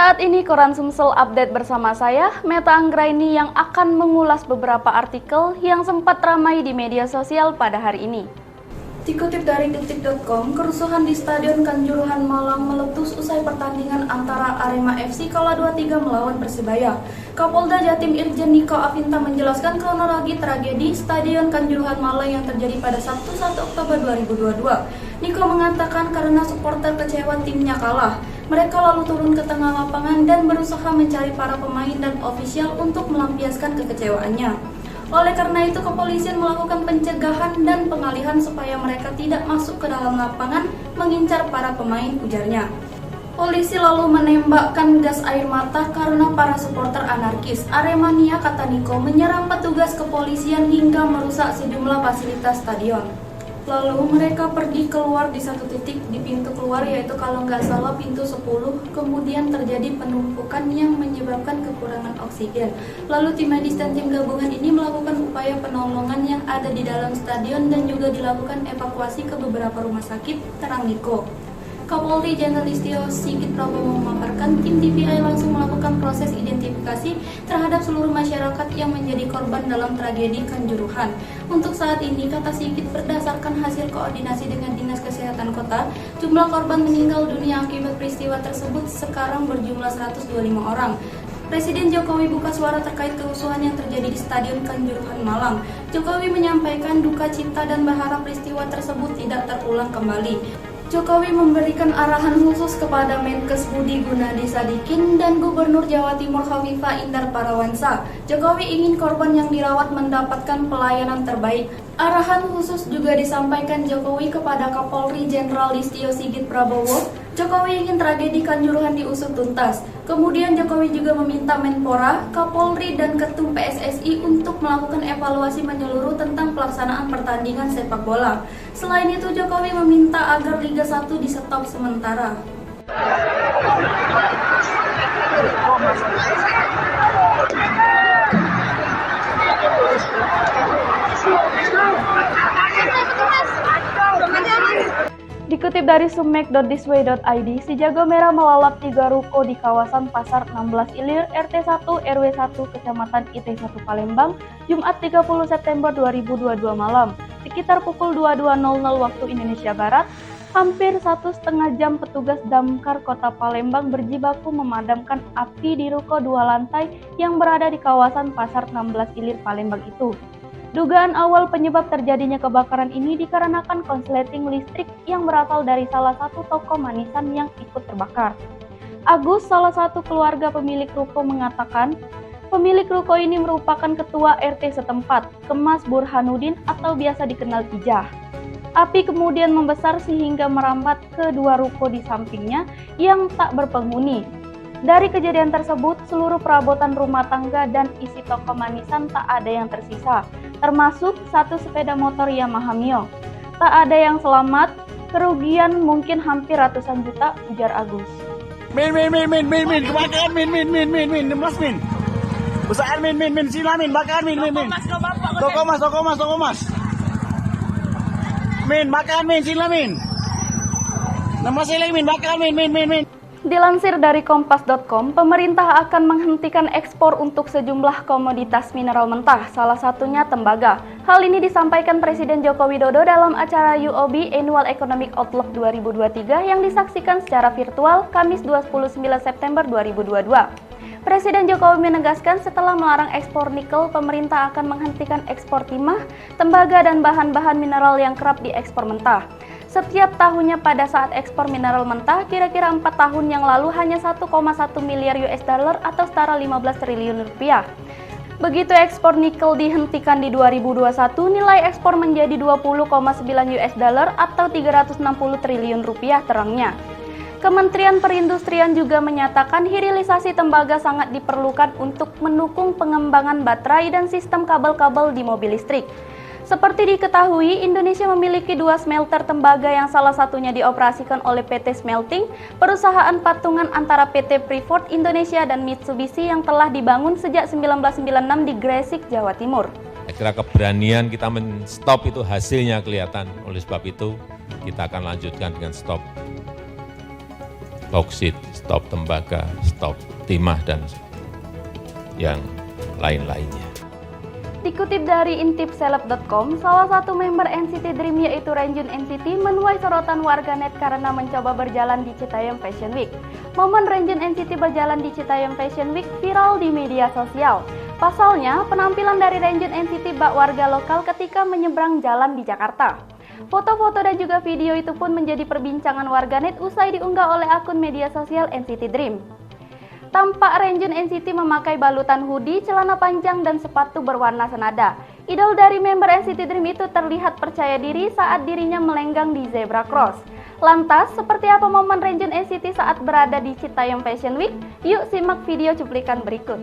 Saat ini Koran Sumsel update bersama saya, Meta Anggraini yang akan mengulas beberapa artikel yang sempat ramai di media sosial pada hari ini. Dikutip dari detik.com, kerusuhan di Stadion Kanjuruhan Malang meletus usai pertandingan antara Arema FC Kala 23 melawan Persibaya. Kapolda Jatim Irjen Niko Afinta menjelaskan kronologi tragedi Stadion Kanjuruhan Malang yang terjadi pada Sabtu 1 Oktober 2022. Niko mengatakan karena supporter kecewa timnya kalah, mereka lalu turun ke tengah lapangan dan berusaha mencari para pemain dan ofisial untuk melampiaskan kekecewaannya. Oleh karena itu, kepolisian melakukan pencegahan dan pengalihan supaya mereka tidak masuk ke dalam lapangan mengincar para pemain, ujarnya. Polisi lalu menembakkan gas air mata karena para supporter anarkis. Aremania, kata Niko, menyerang petugas kepolisian hingga merusak sejumlah fasilitas stadion. Lalu mereka pergi keluar di satu titik di pintu keluar, yaitu kalau nggak salah pintu 10. Kemudian terjadi penumpukan yang menyebabkan kekurangan oksigen. Lalu tim medis dan tim gabungan ini melakukan upaya penolongan yang ada di dalam stadion dan juga dilakukan evakuasi ke beberapa rumah sakit, terang Niko. Kapolri Jenderal Listio Sigit Prabowo memaparkan tim DPI langsung melakukan proses identifikasi terhadap seluruh masyarakat yang menjadi korban dalam tragedi Kanjuruhan. Untuk saat ini, kata Sigit, berdasarkan hasil koordinasi dengan Dinas Kesehatan Kota, jumlah korban meninggal dunia akibat peristiwa tersebut sekarang berjumlah 125 orang. Presiden Jokowi buka suara terkait kerusuhan yang terjadi di Stadion Kanjuruhan Malang. Jokowi menyampaikan duka cita dan berharap peristiwa tersebut tidak terulang kembali. Jokowi memberikan arahan khusus kepada Menkes Budi Gunadi Sadikin dan Gubernur Jawa Timur Khofifah Indar Parawansa. Jokowi ingin korban yang dirawat mendapatkan pelayanan terbaik. Arahan khusus juga disampaikan Jokowi kepada Kapolri Jenderal Listio Sigit Prabowo. Jokowi ingin tragedi Kanjuruhan diusut tuntas. Kemudian Jokowi juga meminta Menpora, Kapolri, dan Ketum PSSI untuk melakukan evaluasi menyeluruh tentang pelaksanaan pertandingan sepak bola. Selain itu, Jokowi meminta agar Liga 1 di-stop sementara. Dikutip dari sumek.thisway.id, si Jago Merah melalap 3 ruko di kawasan Pasar 16 Ilir, RT 1 RW 1 Kecamatan IT 1 Palembang, Jumat 30 September 2022 malam. Sekitar pukul 22.00 waktu Indonesia Barat, hampir 1,5 jam petugas damkar Kota Palembang berjibaku memadamkan api di ruko 2 lantai yang berada di kawasan Pasar 16 Ilir Palembang itu. Dugaan awal penyebab terjadinya kebakaran ini dikarenakan konsleting listrik yang berasal dari salah satu toko manisan yang ikut terbakar. Agus, salah satu keluarga pemilik ruko, mengatakan pemilik ruko ini merupakan ketua RT setempat, Kemas Burhanuddin atau biasa dikenal Kijah. Api kemudian membesar sehingga merambat ke 2 ruko di sampingnya yang tak berpenghuni. Dari kejadian tersebut, seluruh perabotan rumah tangga dan isi toko manisan tak ada yang tersisa, termasuk 1 sepeda motor Yamaha Mio. Tak ada yang selamat, kerugian mungkin hampir ratusan juta, ujar Agus. Min, kebakaran mas min. Usahain min, sila min, bakaran min. Toko mas. Min, bakaran min, sila min. Nama sila min, bakaran min. Dilansir dari kompas.com, pemerintah akan menghentikan ekspor untuk sejumlah komoditas mineral mentah, salah satunya tembaga. Hal ini disampaikan Presiden Joko Widodo dalam acara UOB Annual Economic Outlook 2023 yang disaksikan secara virtual Kamis 29 September 2022. Presiden Jokowi menegaskan setelah melarang ekspor nikel, pemerintah akan menghentikan ekspor timah, tembaga, dan bahan-bahan mineral yang kerap diekspor mentah. Setiap tahunnya pada saat ekspor mineral mentah, kira-kira 4 tahun yang lalu hanya 1,1 miliar US dollar atau setara 15 triliun rupiah. Begitu ekspor nikel dihentikan di 2021, nilai ekspor menjadi 20,9 US dollar atau 360 triliun rupiah, terangnya. Kementerian Perindustrian juga menyatakan hilirisasi tembaga sangat diperlukan untuk mendukung pengembangan baterai dan sistem kabel-kabel di mobil listrik. Seperti diketahui, Indonesia memiliki 2 smelter tembaga yang salah satunya dioperasikan oleh PT Smelting, perusahaan patungan antara PT Freeport Indonesia dan Mitsubishi yang telah dibangun sejak 1996 di Gresik, Jawa Timur. Saya kira keberanian kita men-stop itu hasilnya kelihatan. Oleh sebab itu, kita akan lanjutkan dengan stop bauksit, stop tembaga, stop timah, dan yang lain-lainnya. Dikutip dari intipseleb.com, salah satu member NCT Dream yaitu Renjun NCT menuai sorotan warganet karena mencoba berjalan di Citayam Fashion Week. Momen Renjun NCT berjalan di Citayam Fashion Week viral di media sosial. Pasalnya, penampilan dari Renjun NCT bak warga lokal ketika menyeberang jalan di Jakarta. Foto-foto dan juga video itu pun menjadi perbincangan warganet usai diunggah oleh akun media sosial NCT Dream. Tampak Renjun NCT memakai balutan hoodie, celana panjang, dan sepatu berwarna senada. Idol dari member NCT Dream itu terlihat percaya diri saat dirinya melenggang di zebra cross. Lantas, seperti apa momen Renjun NCT saat berada di Citayam Fashion Week? Yuk simak video cuplikan berikut.